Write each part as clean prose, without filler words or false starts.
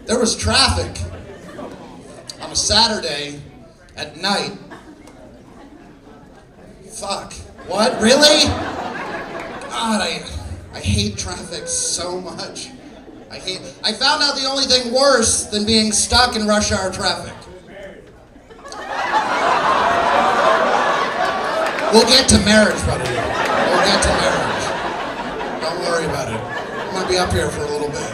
There was traffic on a Saturday at night. Fuck. What? Really? God, I hate traffic so much. I found out the only thing worse than being stuck in rush hour traffic. We'll get to marriage, buddy. We'll get to marriage. Don't worry about it. I'm gonna be up here for a little bit.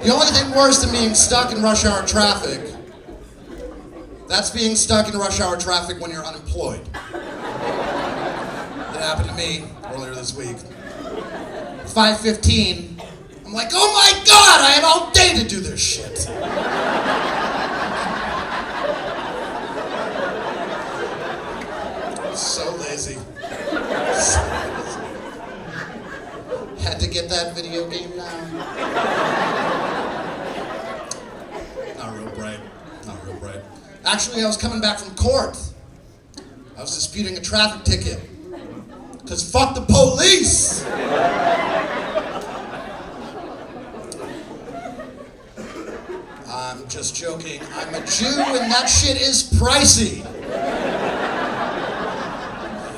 The only thing worse than being stuck in rush hour traffic, that's being stuck in rush hour traffic when you're unemployed. That happened to me earlier this week. 5:15, I'm like, oh my God, I have all day to do this shit. So lazy. Had to get that video game now. Not real bright. Actually, I was coming back from court. I was disputing a traffic ticket. Because fuck the police! I'm just joking. I'm a Jew and that shit is pricey.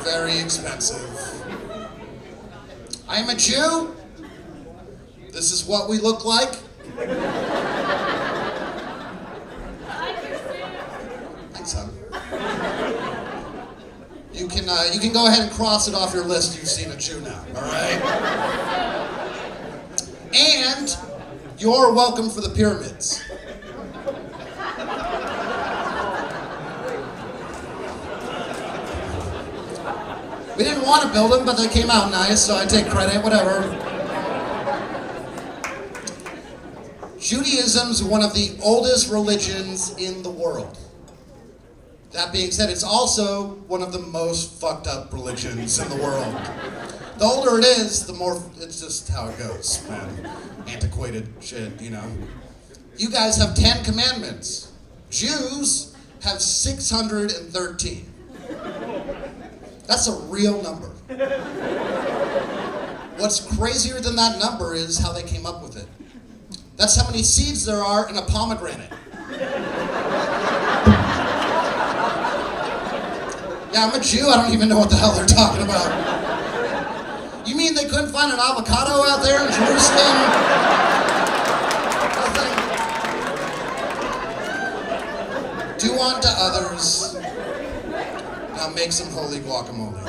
Very expensive. I am a Jew. This is what we look like. Thanks, son. You can go ahead and cross it off your list. You've seen a Jew now, all right? And you're welcome for the pyramids. We didn't want to build them, but they came out nice, so I take credit, whatever. Judaism's one of the oldest religions in the world. That being said, it's also one of the most fucked up religions in the world. The older it is, the more, it's just how it goes, man. Antiquated shit, you know. You guys have 10 commandments. Jews have 613. That's a real number. What's crazier than that number is how they came up with it. That's how many seeds there are in a pomegranate. Yeah, I'm a Jew, I don't even know what the hell they're talking about. You mean they couldn't find an avocado out there in Jerusalem? Nothing. Do unto others. Now make some holy guacamole.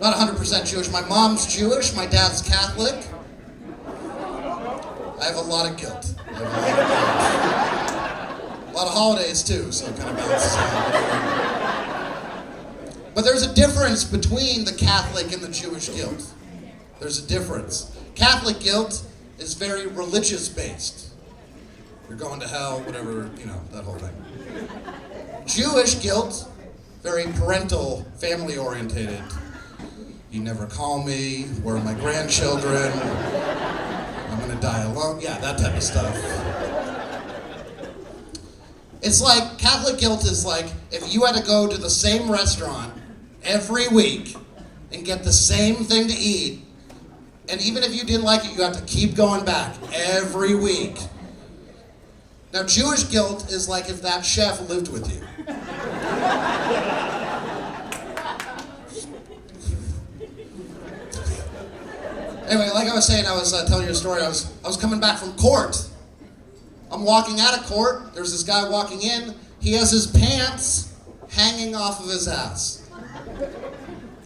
Not 100% Jewish. My mom's Jewish, my dad's Catholic. I have a lot of guilt. A lot of holidays too, so it kind of balances out. But there's a difference between the Catholic and the Jewish guilt. There's a difference. Catholic guilt is very religious based. You're going to hell, whatever, you know, that whole thing. Jewish guilt, very parental, family orientated. You never call me, where are my grandchildren? I'm gonna die alone. Yeah, that type of stuff. It's like, Catholic guilt is like, if you had to go to the same restaurant every week and get the same thing to eat, and even if you didn't like it, you have to keep going back every week. Now, Jewish guilt is like if that chef lived with you. Anyway, like I was saying, I was telling you a story. I was coming back from court. I'm walking out of court. There's this guy walking in. He has his pants hanging off of his ass.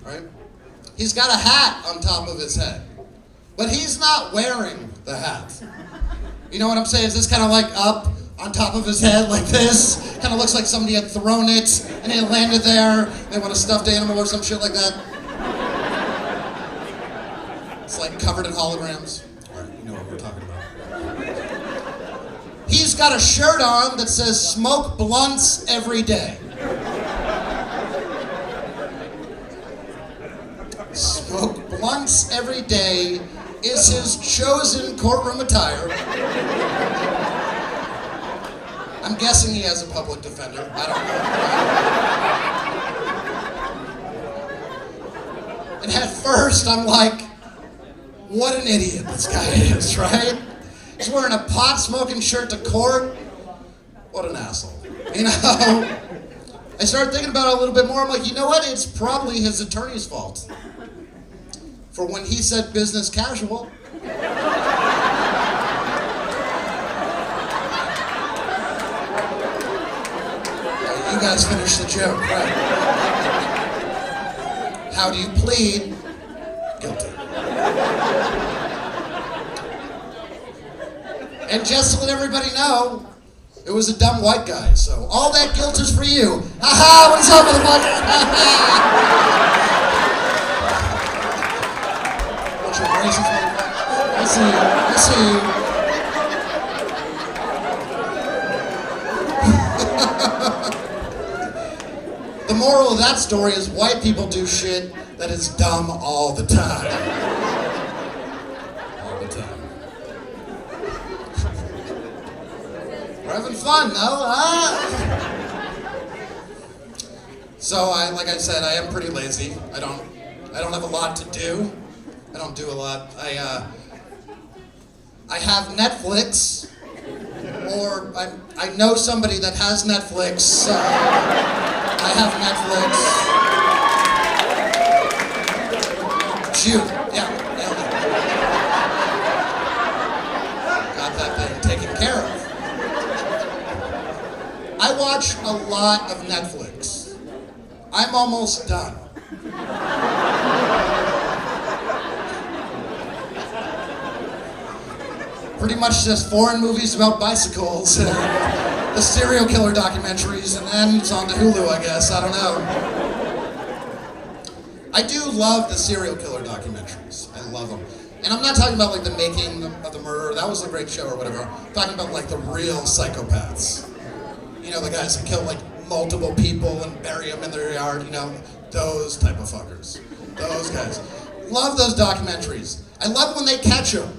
Right? He's got a hat on top of his head. But he's not wearing the hat. You know what I'm saying? Is this kind of like up on top of his head like this? Kind of looks like somebody had thrown it and it landed there. They want a stuffed animal or some shit like that. It's like covered in holograms. All right, you know what we're talking about. He's got a shirt on that says "Smoke blunts every day." Smoke blunts every day is his chosen courtroom attire. I'm guessing he has a public defender. I don't know. And at first, I'm like, what an idiot this guy is, right? He's wearing a pot-smoking shirt to court. What an asshole. You know? I started thinking about it a little bit more. I'm like, you know what? It's probably his attorney's fault. For when he said business casual. You guys finish the joke, right? How do you plead? Guilty. And just to let everybody know, it was a dumb white guy, so all that guilt is for you. Ha-ha, what's up, motherfucker? What's your racist motherfucker? I see you, I see you. The moral of that story is white people do shit that is dumb all the time. All the time. We're having fun, though, huh? So, like I said, I am pretty lazy. I don't have a lot to do. I don't do a lot. I have Netflix, or I know somebody that has Netflix. I have Netflix. Shoot, yeah. Got that thing taken care of. I watch a lot of Netflix. I'm almost done. Pretty much just foreign movies about bicycles and the serial killer documentaries, and then it's on to Hulu, I guess. I don't know. I do love the serial killer documentaries. I love them. And I'm not talking about like the making of the murder. That was a great show or whatever. I'm talking about like the real psychopaths. You know, the guys that kill like multiple people and bury them in their yard, you know, those type of fuckers. Those guys. Love those documentaries. I love when they catch him,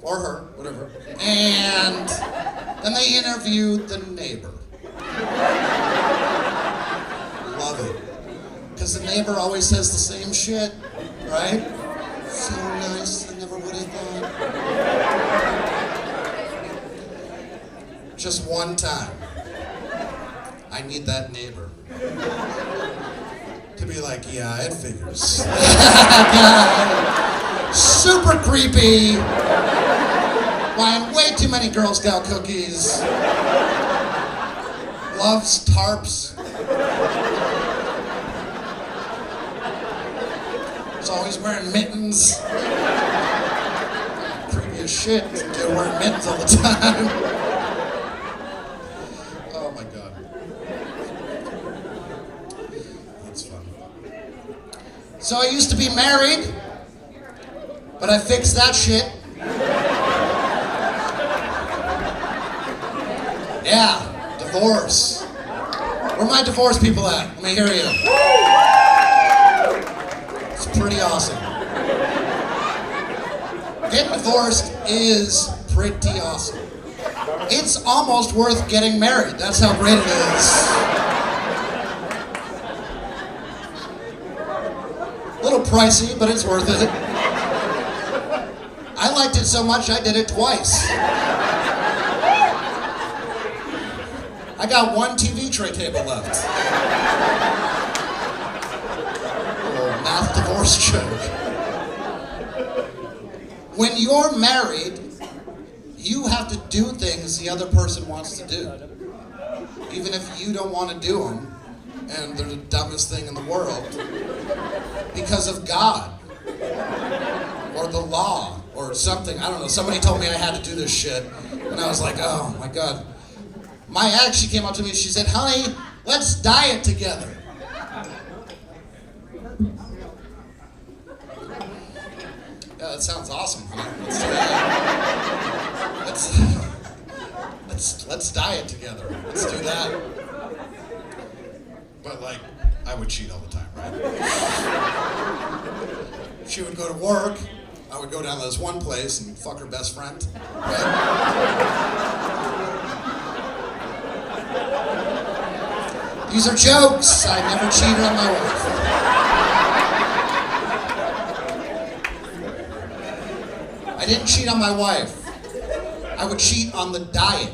or her, whatever, and then they interview the neighbor. Love it. Because the neighbor always says the same shit, right? So nice, I never would have thought. Just one time. I need that neighbor to be like, yeah, it figures. Super creepy. Buying way too many Girl Scout cookies. Loves tarps. Is always wearing mittens. Creepy as shit. Dude wearing mittens all the time. Oh my god. That's fun. So I used to be married, but I fixed that shit. Yeah, divorce. Where my divorce people at? Let me hear you. It's pretty awesome. Getting divorced is pretty awesome. It's almost worth getting married. That's how great it is. A little pricey, but it's worth it. I liked it so much I did it twice. I got one TV tray table left. Oh, math divorce joke. When you're married, you have to do things the other person wants to do. Even if you don't want to do them, and they're the dumbest thing in the world. Because of God. Or the law. Or something. I don't know. Somebody told me I had to do this shit. And I was like, oh my God. My ex, she came up to me and she said, honey, let's diet together. Yeah, that sounds awesome, honey. Let's diet together. Let's do that. But like, I would cheat all the time, right? She would go to work, I would go down to this one place and fuck her best friend, right? These are jokes. I never cheated on my wife. didn't cheat on my wife. I would cheat on the diet.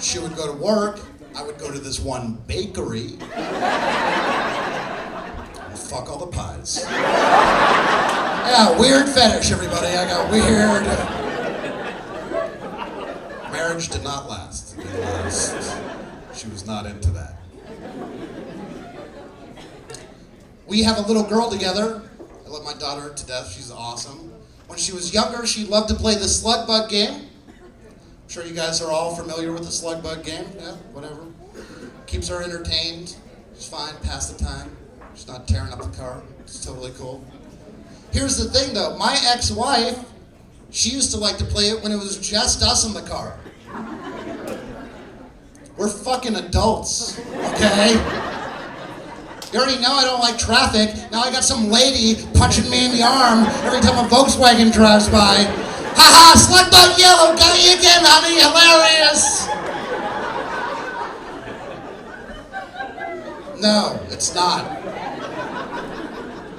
She would go to work. I would go to this one bakery. And fuck all the pies. Yeah, weird fetish, everybody. I got weird. Marriage did not last. It didn't last. She was not into that. We have a little girl together. I love my daughter to death. She's awesome. When she was younger, she loved to play the slug bug game. I'm sure you guys are all familiar with the slug bug game. Yeah, whatever. Keeps her entertained. She's fine, pass the time. She's not tearing up the car. It's totally cool. Here's the thing though, my ex-wife, she used to like to play it when it was just us in the car. We're fucking adults, okay? You already know I don't like traffic. Now I got some lady punching me in the arm every time a Volkswagen drives by. Ha ha, slug bug yellow, got you again, honey, hilarious. No, it's not.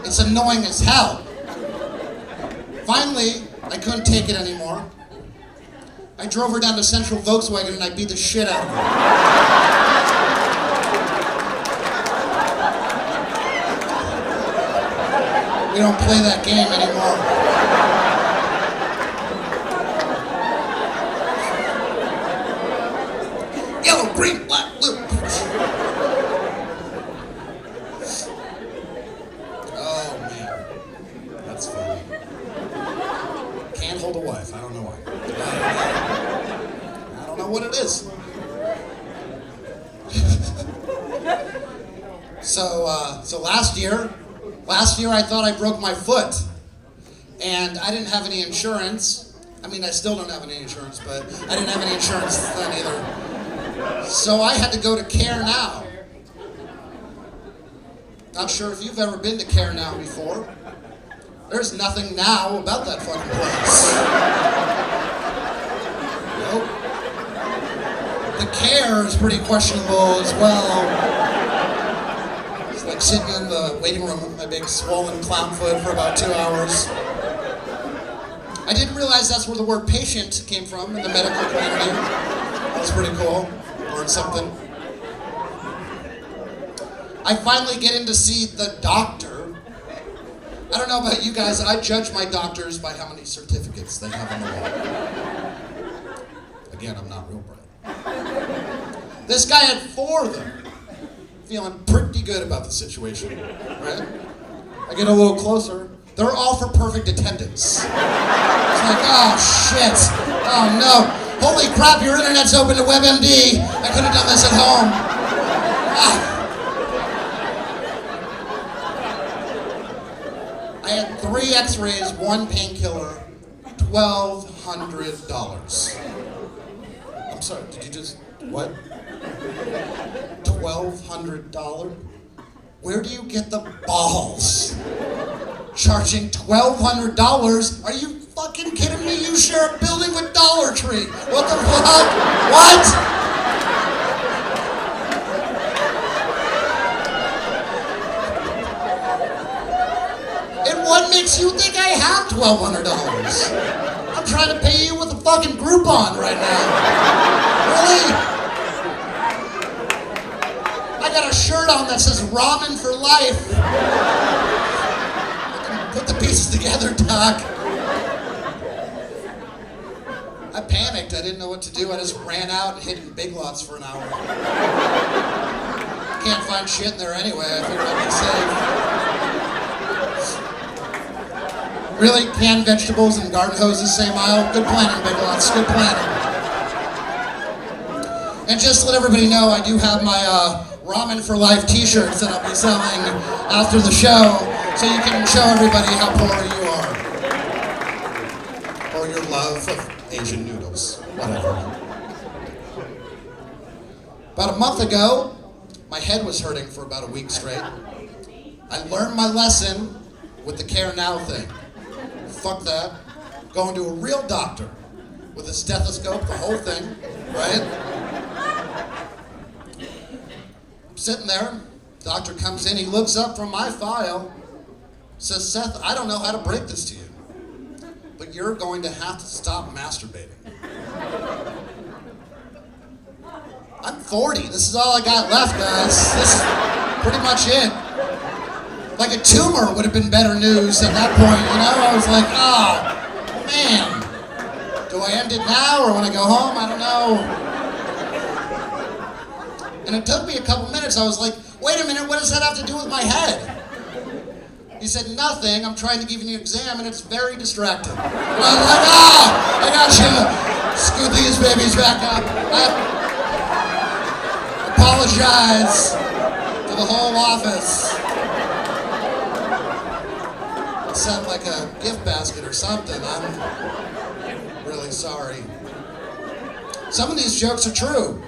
It's annoying as hell. Finally, I couldn't take it anymore. I drove her down to Central Volkswagen and I beat the shit out of her. We don't play that game anymore. Yellow, green, black, blue. Oh man, that's funny. Can't hold a wife. I don't know why. I don't know what it is. So last year I thought I broke my foot, and I didn't have any insurance. I mean, I still don't have any insurance, but I didn't have any insurance then either. So I had to go to Care Now. Not sure if you've ever been to Care Now before. There's nothing now about that fucking place. Nope. The care is pretty questionable as well. It's like sitting in the waiting room with my big swollen clown foot for about 2 hours. I didn't realize that's where the word patient came from in the medical community. That was pretty cool. Learned something. I finally get in to see the doctor. I don't know about you guys, I judge my doctors by how many certificates they have on the wall. Again, I'm not real bright. This guy had 4 of them. Feeling pretty good about the situation, right? I get a little closer. They're all for perfect attendance. It's like, oh shit, oh no. Holy crap, your internet's open to WebMD. I could have done this at home. Ah. I had 3 x-rays, 1 painkiller, $1,200. I'm sorry, did you just, what? $1,200? Where do you get the balls? Charging $1,200? Are you fucking kidding me? You share a building with Dollar Tree. What the fuck? What? What makes you think I have $1,200? I'm trying to pay you with a fucking Groupon right now. Really? I got a shirt on that says ramen for life. I can put the pieces together, Doc. I panicked. I didn't know what to do. I just ran out and hid in Big Lots for an hour. Can't find shit in there anyway. I figured I'd be safe. Really? Canned vegetables and garden hoses, same aisle? Good planning, Big Lots. Good planning. And just to let everybody know, I do have my Ramen for Life t-shirts that I'll be selling after the show, so you can show everybody how poor you are. Or your love of Asian noodles. Whatever. About a month ago, my head was hurting for about a week straight. I learned my lesson with the Care Now thing. Fuck that. Going to a real doctor with a stethoscope, the whole thing, right? I'm sitting there. Doctor comes in. He looks up from my file. Says, Seth, I don't know how to break this to you, but you're going to have to stop masturbating. I'm 40. This is all I got left, guys. This is pretty much it. Like a tumor would have been better news at that point, you know? I was like, oh, man. Do I end it now or when I go home? I don't know. And it took me a couple minutes. I was like, wait a minute, what does that have to do with my head? He said, nothing. I'm trying to give you an exam and it's very distracting. And I was like, I got you. Scoot these babies back up. I apologize to the whole office. Sent like a gift basket or something. I'm really sorry. Some of these jokes are true.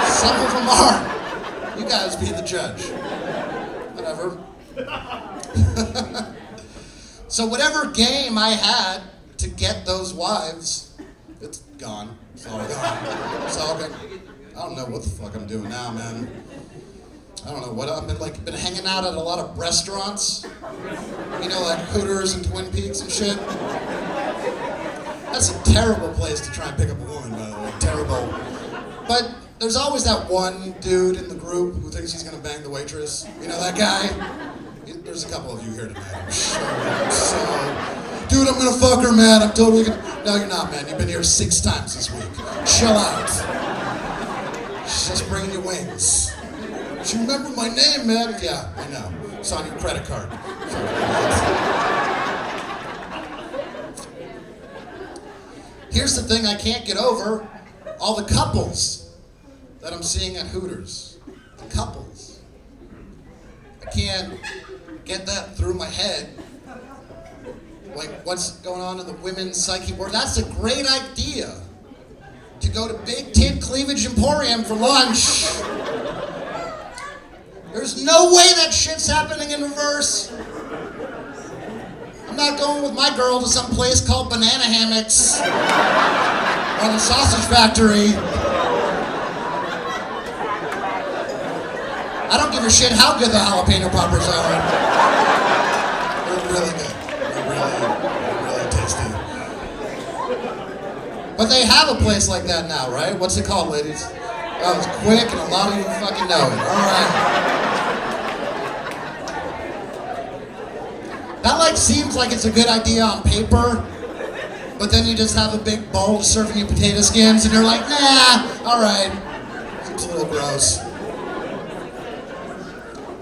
Some of them aren't. You guys be the judge. Whatever. So whatever game I had to get those wives, it's gone. It's all gone. It's all gone. I don't know what the fuck I'm doing now, man. I don't know what I've been hanging out at a lot of restaurants. You know, like Hooters and Twin Peaks and shit. That's a terrible place to try and pick up a woman, by the way. Terrible. But there's always that one dude in the group who thinks he's gonna bang the waitress. You know that guy? There's a couple of you here tonight, I'm sure. So, dude, I'm gonna fuck her, man. I'm totally gonna... No, you're not, man. You've been here 6 times this week. Chill out. She's just bringing you wings. She remembered my name, man. Yeah, I know. It's on your credit card. Here's the thing I can't get over. All the couples that I'm seeing at Hooters. The couples. I can't get that through my head. Like, what's going on in the women's psyche ward? That's a great idea. To go to Big Tit Cleavage Emporium for lunch. There's no way that shit's happening in reverse. I'm not going with my girl to some place called Banana Hammocks or the Sausage Factory. I don't give a shit how good the jalapeno poppers are. They're really good. They're really tasty. But they have a place like that now, right? What's it called, ladies? Oh, it's quick and a lot of you fucking know it. All right. That seems like it's a good idea on paper, but then you just have a big bowl serving you potato skins and you're like, nah, all right. Seems a little gross.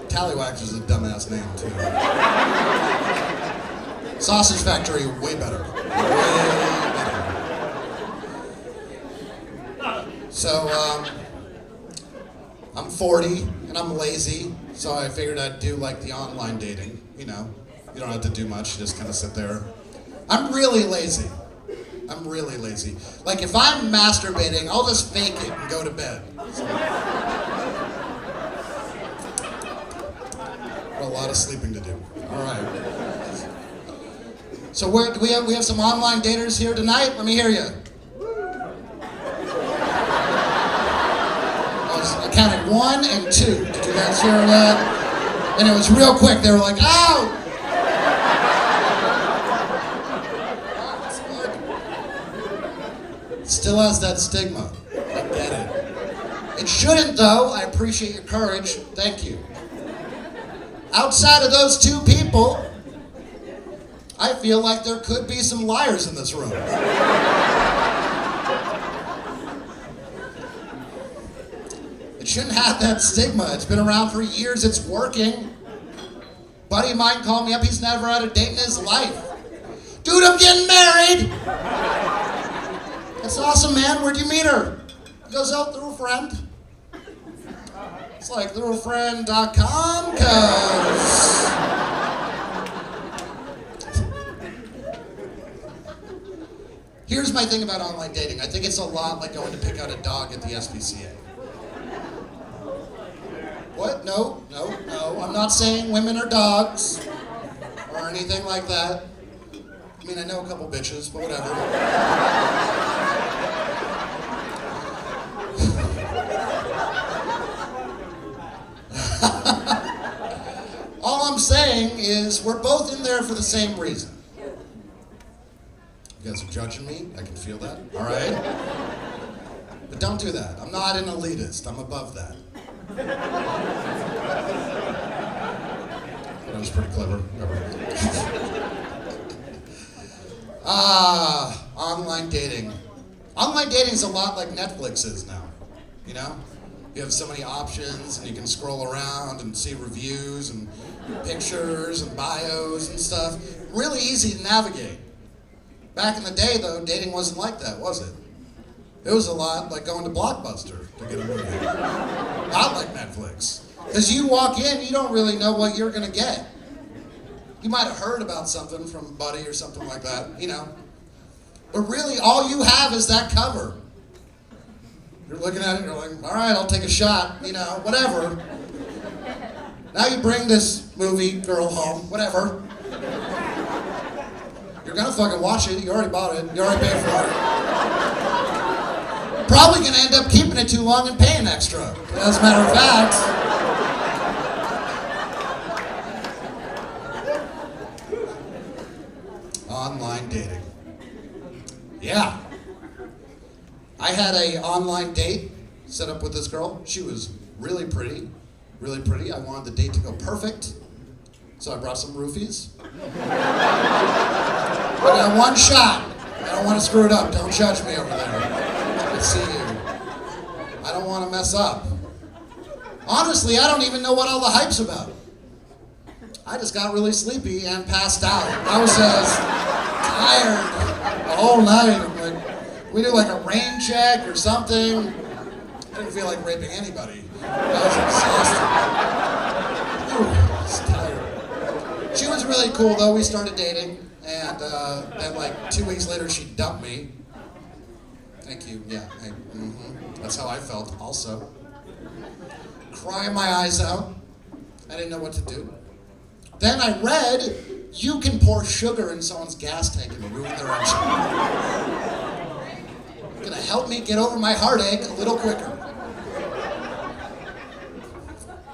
Tallywhackers is a dumbass name, too. Sausage Factory, way better. Way better. So, I'm 40 and I'm lazy, so I figured I'd do the online dating, you know. You don't have to do much, you just kind of sit there. I'm really lazy. I'm really lazy. If I'm masturbating, I'll just fake it and go to bed. So, a lot of sleeping to do. All right. So do we have some online daters here tonight? Let me hear you. I counted 1 and 2. Did you guys hear that? And it was real quick. They were like, "Ow!" Still has that stigma. I get it. It shouldn't, though. I appreciate your courage. Thank you. Outside of those 2 people, I feel like there could be some liars in this room. It shouldn't have that stigma. It's been around for years. It's working. Buddy of mine called me up. He's never had a date in his life. Dude, I'm getting married. That's awesome, man. Where'd you meet her? He goes, oh, through a friend. It's like throughafriend.com, cause here's my thing about online dating. I think it's a lot like going to pick out a dog at the SPCA. What? No. I'm not saying women are dogs or anything like that. I mean, I know a couple bitches, but whatever. All I'm saying is we're both in there for the same reason. You guys are judging me. I can feel that. All right? But don't do that. I'm not an elitist. I'm above that. That was pretty clever. Online dating. Online dating is a lot like Netflix is now. You know? You have so many options, and you can scroll around and see reviews and pictures and bios and stuff. Really easy to navigate. Back in the day, though, dating wasn't like that, was it? It was a lot like going to Blockbuster to get a movie. Not like Netflix. Because you walk in, you don't really know what you're going to get. You might have heard about something from a buddy or something like that, you know. But really, all you have is that cover. You're looking at it, you're like, all right, I'll take a shot, you know, whatever. Now you bring this movie girl home, whatever. You're gonna fucking watch it, you already bought it, you already paid for it. Probably gonna end up keeping it too long and paying extra, as a matter of fact. Online dating. Yeah. I had an online date set up with this girl. She was really pretty, really pretty. I wanted the date to go perfect, so I brought some roofies. I got one shot. I don't want to screw it up. Don't judge me over there. I see you. I don't want to mess up. Honestly, I don't even know what all the hype's about. I just got really sleepy and passed out. I was just tired the whole night. I'm like, we do like a rain check or something. I didn't feel like raping anybody. I was exhausted. I was tired. She was really cool though. We started dating, and then like 2 weeks later she dumped me. Thank you. Yeah. That's how I felt also. Crying my eyes out. I didn't know what to do. Then I read you can pour sugar in someone's gas tank and ruin their engine. Gonna help me get over my heartache a little quicker.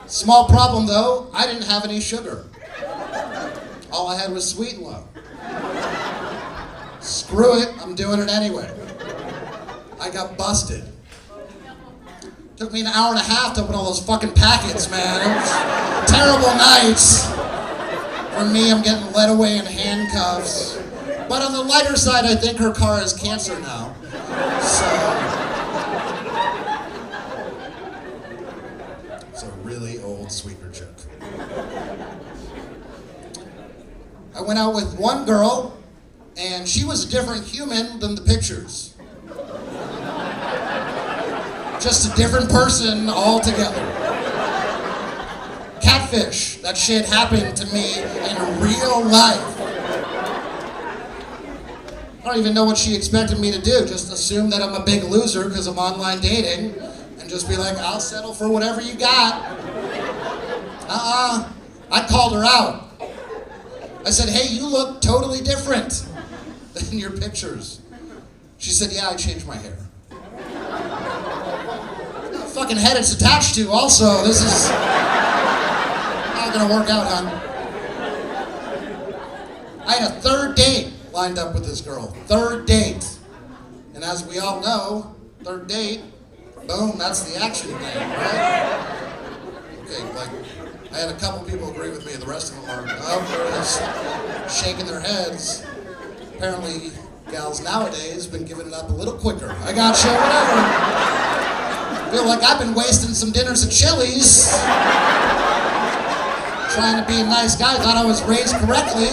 Small problem though, I didn't have any sugar. All I had was Sweet and Low. Screw it, I'm doing it anyway. I got busted. Took me an hour and a half to open all those fucking packets, man. It was terrible nights. For me, I'm getting led away in handcuffs. But on the lighter side, I think her car has cancer now. So, it's a really old sweetener chick. I went out with one girl, and she was a different human than the pictures. Just a different person altogether. Catfish. That shit happened to me in real life. I don't even know what she expected me to do. Just assume that I'm a big loser because I'm online dating and just be like, I'll settle for whatever you got. I called her out. I said, hey, you look totally different than your pictures. She said, yeah, I changed my hair. Fucking head it's attached to also. This is not gonna work out, hon. I had a third date lined up with this girl. Third date. And as we all know, third date, boom, that's the action thing, right? Okay, like, I had a couple people agree with me, the rest of them are just shaking their heads. Apparently, gals nowadays been giving it up a little quicker. I got you, whatever. Feel like I've been wasting some dinners at Chili's. Trying to be a nice guy, thought I was raised correctly.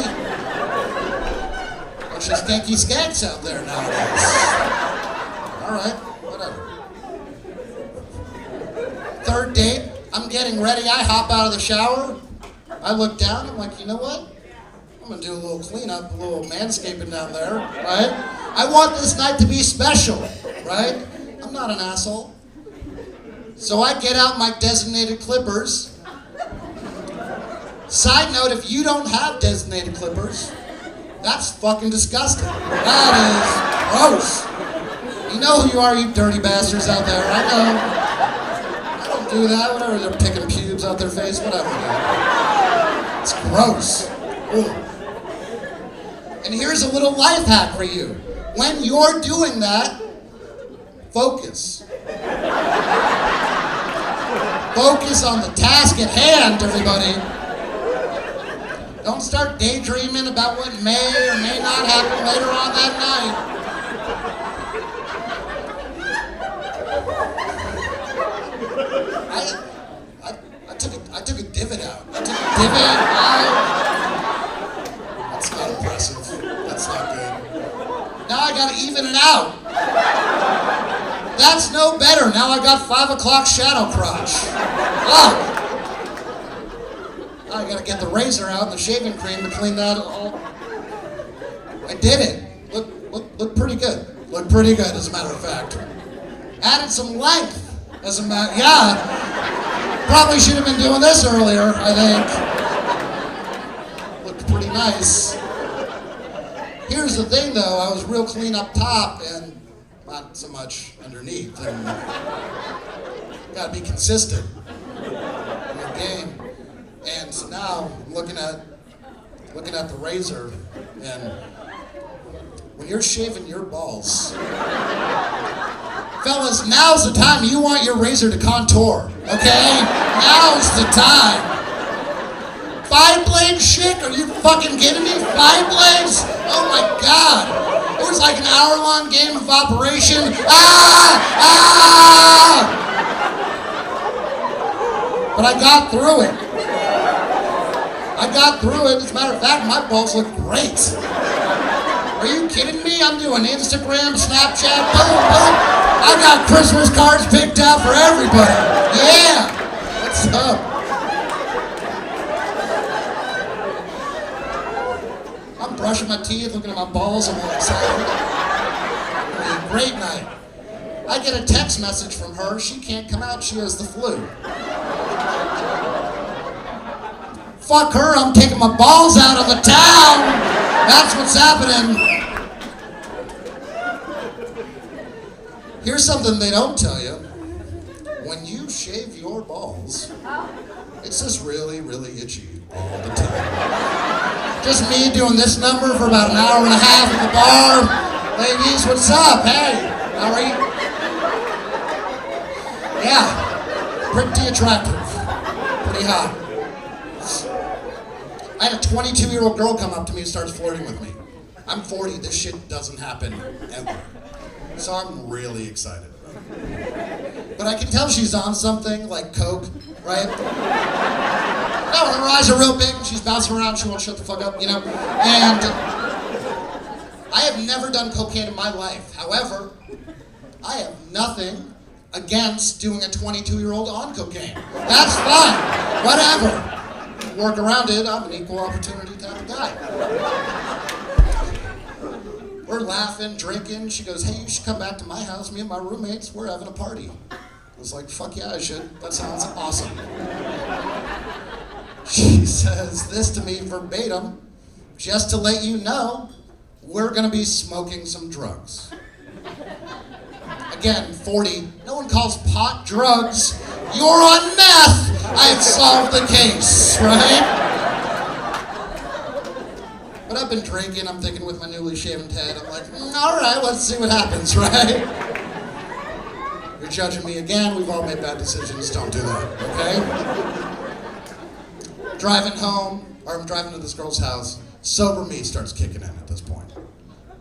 Bunch of skanky skanks out there nowadays. Alright, whatever. Third date, I'm getting ready, I hop out of the shower. I look down, I'm like, you know what? I'm gonna do a little cleanup, a little manscaping down there, right? I want this night to be special, right? I'm not an asshole. So I get out my designated clippers. Side note, if you don't have designated clippers, that's fucking disgusting. That is gross. You know who you are, you dirty bastards out there. I know. I don't do that. Whatever, they're picking pubes out their face, whatever. It's gross. Ooh. And here's a little life hack for you. When you're doing that, focus. Focus on the task at hand, everybody. Don't start daydreaming about what may or may not happen later on that night. I took a divot out. I took a divot out. That's not impressive. That's not good. Now I gotta even it out. That's no better. Now I got 5 o'clock shadow crotch. Fuck. I gotta get the razor out and the shaving cream to clean that all. I did it. Look pretty good. Looked pretty good, as a matter of fact. Added some length, as a matter. Yeah. Probably should have been doing this earlier, I think. Looked pretty nice. Here's the thing, though. I was real clean up top and not so much underneath. And gotta be consistent in your game. And so now I'm looking at the razor, and when you're shaving your balls, fellas, now's the time you want your razor to contour, okay? Now's the time. 5-blade shit? Are you fucking kidding me? 5 blades? Oh my God. It was like an hour-long game of Operation. But I got through it. As a matter of fact, my balls look great. Are you kidding me? I'm doing Instagram, Snapchat, boom, boom. I got Christmas cards picked out for everybody. Yeah. What's up? I'm brushing my teeth, looking at my balls. I'm all excited. It'll be a great night. I get a text message from her. She can't come out. She has the flu. Fuck her, I'm taking my balls out of the town. That's what's happening. Here's something they don't tell you. When you shave your balls, it's just really, really itchy all the time. Just me doing this number for about an hour and a half at the bar. Ladies, what's up? Hey, how are you? Yeah, pretty attractive. Pretty hot. I had a 22-year-old girl come up to me and starts flirting with me. I'm 40, this shit doesn't happen ever. So I'm really excited. But I can tell she's on something, like coke, right? No, her eyes are real big, she's bouncing around, she won't shut the fuck up, you know? And I have never done cocaine in my life. However, I have nothing against doing a 22-year-old on cocaine. That's fine, whatever. Work around it, I'm an equal opportunity type of guy. We're laughing, drinking. She goes, hey, you should come back to my house. Me and my roommates, we're having a party. I was like, fuck yeah, I should. That sounds awesome. She says this to me verbatim, just to let you know, we're gonna be smoking some drugs. Again, 40, no one calls pot drugs. You're on meth! I had solved the case, right? But I've been drinking, I'm thinking with my newly shaven head, I'm like, all right, let's see what happens, right? You're judging me again, we've all made bad decisions, don't do that, okay? Driving home, or I'm driving to this girl's house, sober me starts kicking in at this point.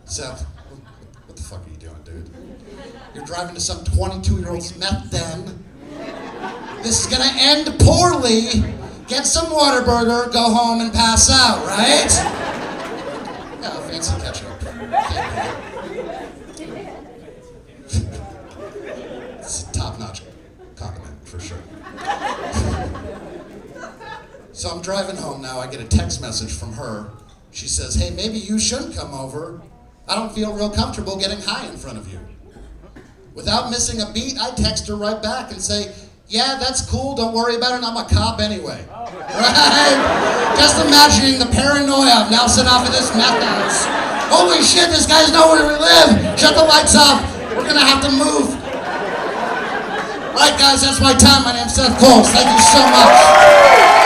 Seth, what the fuck are you doing, dude? You're driving to some 22-year-old's meth den. This is gonna end poorly. Get some Whataburger, go home and pass out, right? Yeah, fancy ketchup. It's a top-notch condiment, for sure. So I'm driving home now, I get a text message from her. She says, hey, maybe you should come over. I don't feel real comfortable getting high in front of you. Without missing a beat, I text her right back and say, yeah, that's cool, don't worry about it, I'm a cop anyway. Right? Just imagining the paranoia of now sitting off at this meth house. Holy shit, this guy's nowhere to live. Shut the lights off. We're gonna have to move. Right, guys, that's my time. My name's Seth Cowles. Thank you so much.